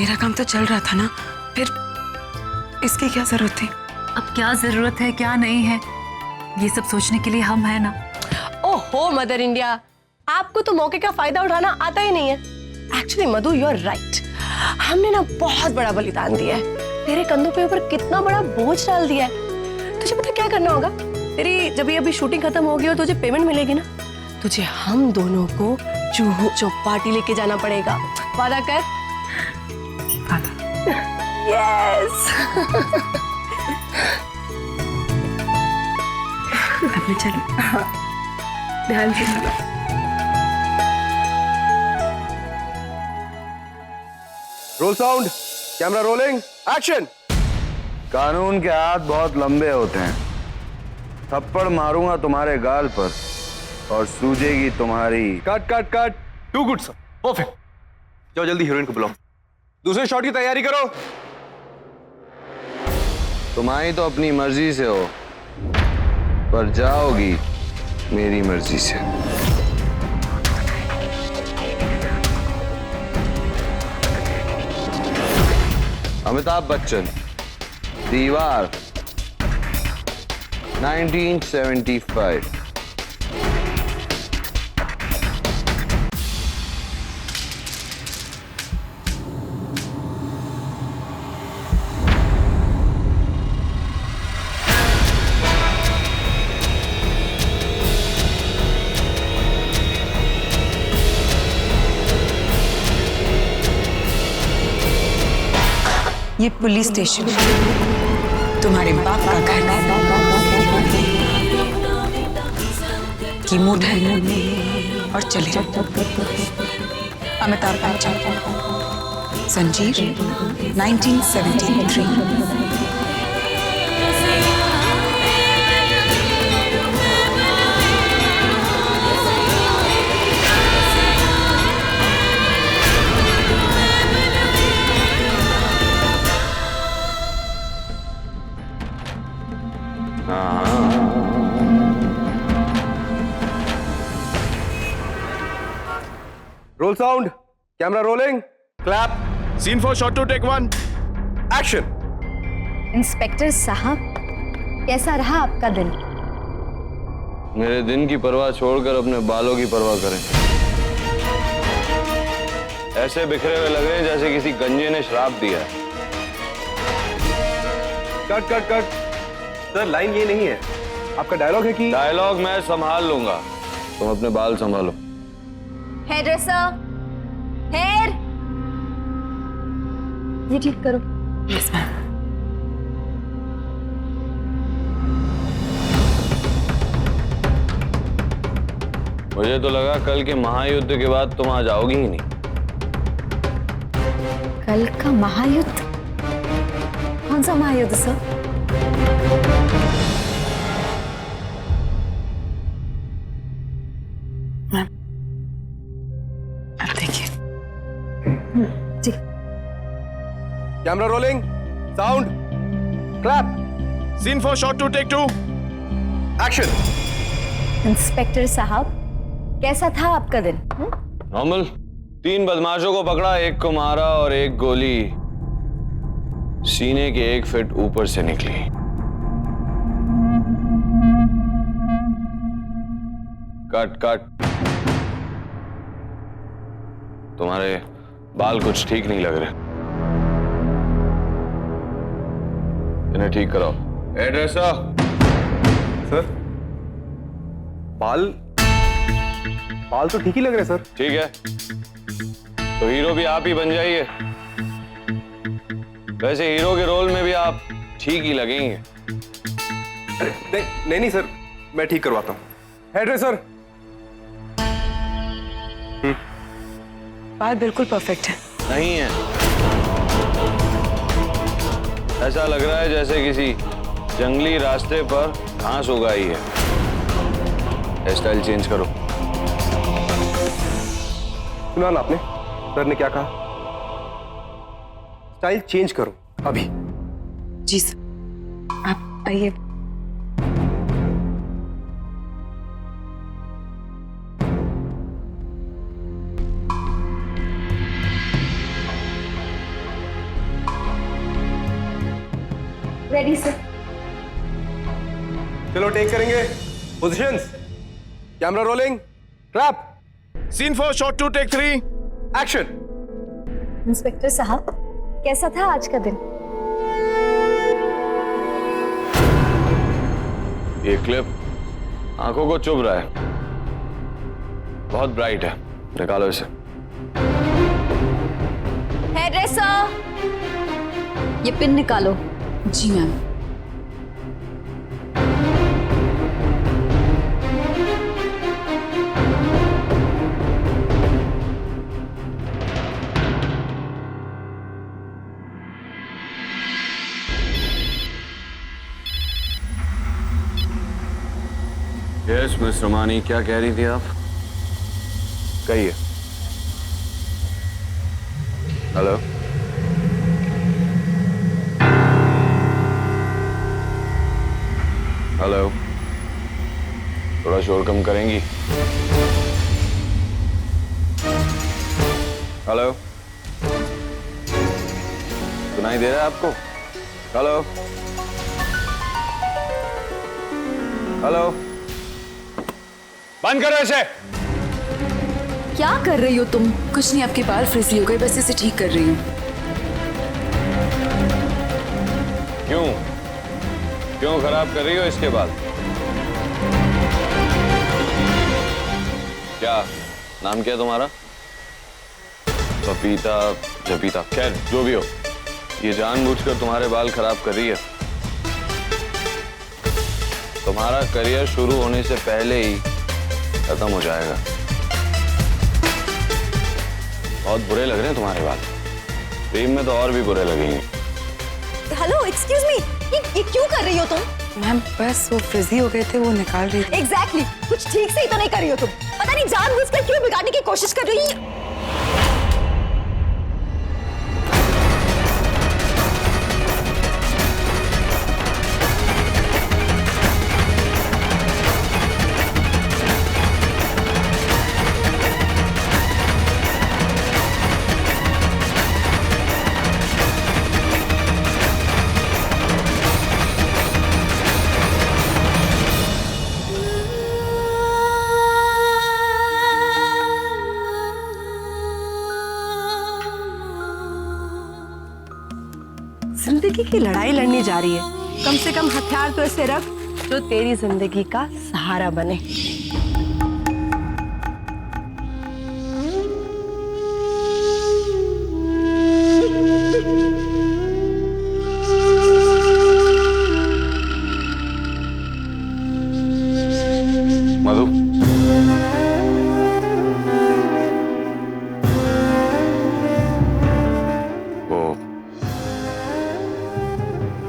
मेरा काम तो चल रहा था ना, फिर इसकी क्या जरूरत थी? अब क्या जरूरत है क्या नहीं है, ये सब सोचने के लिए हम है ना। ओहो मदर इंडिया, आपको तो मौके का फायदा उठाना आता ही नहीं है। Actually Madhu you are right, हमने ना बहुत बड़ा बलिदान दिया है, तेरे कंधों पे ऊपर कितना बड़ा बोझ डाल दिया है। तुझे पता क्या करना होगा? तेरी जब ये अभी शूटिंग खत्म होगी और तुझे पेमेंट मिलेगी ना, तुझे हम दोनों को जूहू चौपाटी लेके जाना पड़ेगा। वादा कर। यस। अब मैं चलूं? ध्यान से चलो। Role sound, camera rolling, action. कानून के हाथ बहुत लंबे होते हैं। थप्पड़ मारूंगा तुम्हारे गाल पर और सूजेगी तुम्हारी। Cut cut cut. Too good sir, perfect. जाओ जल्दी हीरोइन को बुलाओ, दूसरे शॉट की तैयारी करो। तुम्हारी तो अपनी मर्जी से हो, पर जाओगी मेरी मर्जी से। अमिताभ बच्चन, दीवार, 1975। ये पुलिस स्टेशन तुम्हारे बाप का घर की मूड है और चले जाओ। Amitabh Bachchan, Sanjeev, 1973। Roll sound, camera rolling, clap, scene four shot two take one, action. Inspector साहब, कैसा रहा आपका दिन? मेरे दिन की परवाह छोड़कर अपने बालों की परवाह करें। ऐसे बिखरे हुए लग रहे हैं जैसे किसी गंजे ने श्राप दिया है। Cut cut cut. Sir line ये नहीं है, आपका डायलॉग है कि। डायलॉग मैं संभाल लूंगा, तुम अपने बाल संभालो। हेयर ड्रेसर, हेयर, ये ठीक करो। Yes ma'am. मुझे तो लगा कल के महायुद्ध के बाद तुम आ जाओगी ही नहीं। कल का महायुद्ध? कौन सा महायुद्ध सर? मैम, अब देखिए। जी। Camera rolling, sound, clap, scene four shot two take two, action. Inspector साहब, कैसा था आपका दिन? नॉर्मल। 3 बदमाशों को पकड़ा, एक को मारा और एक गोली सीने के 1 फीट ऊपर से निकली। Cut cut. तुम्हारे बाल कुछ ठीक नहीं लग रहे, इन्हें ठीक कराओ। एड्रेसा। सर बाल तो ठीक ही लग रहे सर। ठीक है, तो हीरो भी आप ही बन जाइए। वैसे हीरो के रोल में भी आप ठीक ही लगेंगे। अरे नहीं सर, मैं ठीक करवाता हूँ। हेयरड्रेसर। बाल बिल्कुल परफेक्ट है। नहीं है, ऐसा लग रहा है जैसे किसी जंगली रास्ते पर घास उगाई है। हेयर स्टाइल चेंज करो। सुना ना आपने सर ने क्या कहा? स्टाइल चेंज करो अभी। जी सर, आप आइए। Ready sir. चलो टेक करेंगे। Positions, camera rolling, clap, scene 4 shot 2 take 3 action. Inspector साहब, कैसा था आज का दिन? ये क्लिप आंखों को चुभ रहा है, बहुत ब्राइट है, निकालो इसे। हेयरड्रेसर, ये पिन निकालो। जी मैम। यस मिस रोमानी, क्या कह रही थी आप? कहिए। हेलो, हेलो, थोड़ा शोर कम करेंगी? हेलो, सुनाई दे रहा है आपको? हेलो, हेलो, बंद करो इसे। क्या कर रही हो तुम? कुछ नहीं, आपके बाल फ्रिजी हो गए, बस इसे ठीक कर रही हूँ। क्यों क्यों खराब कर रही हो इसके बाल? क्या नाम क्या है तुम्हारा? पपीता, जपीता, खैर जो भी हो, ये जानबूझकर तुम्हारे बाल खराब कर रही है। तुम्हारा करियर शुरू होने से पहले ही खत्म हो जाएगा। बहुत बुरे लग रहे हैं तुम्हारे बाल, प्रेम में तो और भी बुरे लगेंगे। हेलो, एक्सक्यूज मी, ये क्यों कर रही हो तुम? मैम बस वो फ्रिजी हो गए थे, वो निकाल रही थी। एग्जैक्टली, कुछ ठीक से ही तो नहीं कर रही हो तुम। पता नहीं जानबूझकर क्यों बिगाड़ने की कोशिश कर रही है। जिंदगी की लड़ाई लड़ने जा रही है, कम से कम हथियार तो ऐसे रख जो तेरी जिंदगी का सहारा बने। मधु, वो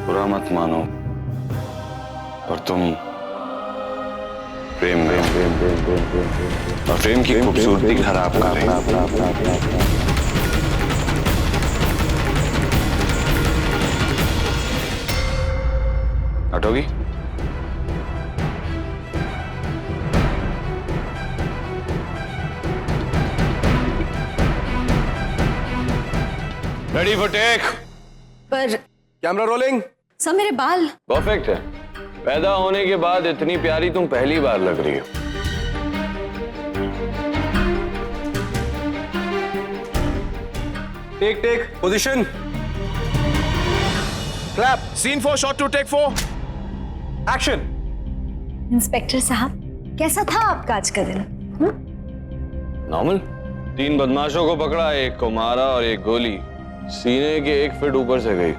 बुरा मत मानो, पर तुम प्रेम और प्रेम की खूबसूरती खराब कर रही हो। हटोगी? Ready for take. पर कैमरा रोलिंग, सर, मेरे बाल। परफेक्ट है। पैदा होने के बाद इतनी प्यारी तुम पहली बार लग रही हो। Take position, clap, scene 4 shot 2 take 4 action. Inspector साहब, कैसा था आपका आज का दिन? नॉर्मल। 3 बदमाशों को पकड़ा, एक को मारा और एक गोली सीने के 1 फीट ऊपर से गई।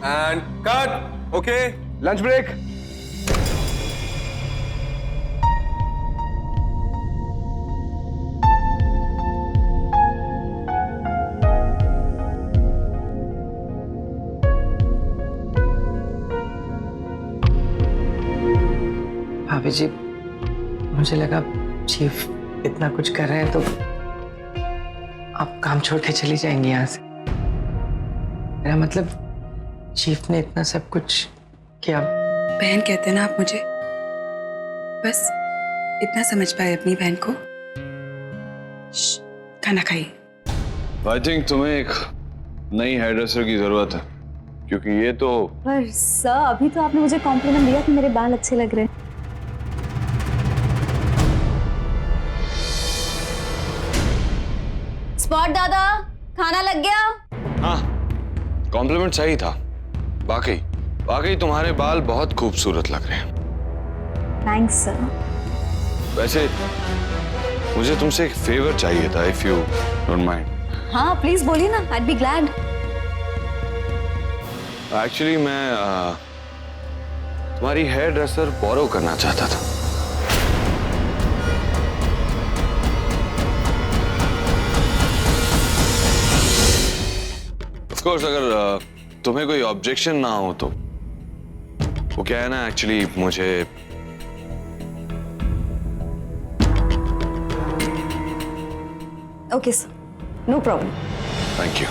And cut. Okay, lunch break. भाभी जी, मुझे लगा चीफ इतना कुछ कर रहे हैं तो आप काम छोड़ के चली जाएंगी यहाँ से। मेरा मतलब चीफ ने इतना सब कुछ किया। बहन कहते हैं ना आप मुझे, बस इतना समझ पाए अपनी बहन को। खाना खाइए। आई थिंक तुम्हें एक नई हेयर ड्रेसर की जरूरत है, क्योंकि ये तो पर सर अभी तो आपने मुझे कॉम्प्लीमेंट दिया कि मेरे बाल अच्छे लग रहे हैं। स्पॉट दादा, खाना लग गया? हाँ, कॉम्प्लीमेंट सही था। वाकई वाकई तुम्हारे बाल बहुत खूबसूरत लग रहे हैं। Thanks sir. वैसे मुझे तुमसे एक फेवर चाहिए था, इफ यू डोंट माइंड। हाँ प्लीज बोलिए ना, I'd be glad। एक्चुअली मैं तुम्हारी हेयर ड्रेसर बोरो करना चाहता था। ऑफ कोर्स अगर तुम्हें कोई ऑब्जेक्शन ना हो तो। वो क्या है ना, एक्चुअली मुझे okay sir, no problem. Thank you.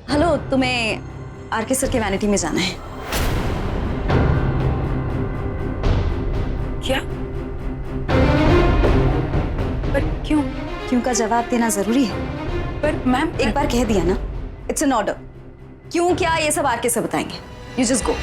Hello, तुम्हें आरके सर के वैनिटी में जाना है। क्या? पर क्यों? क्यों का जवाब देना जरूरी है। पर मैम एक बार कह दिया ना, इट्स एन ऑर्डर। क्यों क्या ये सब आरके सर बताएंगे। You just go.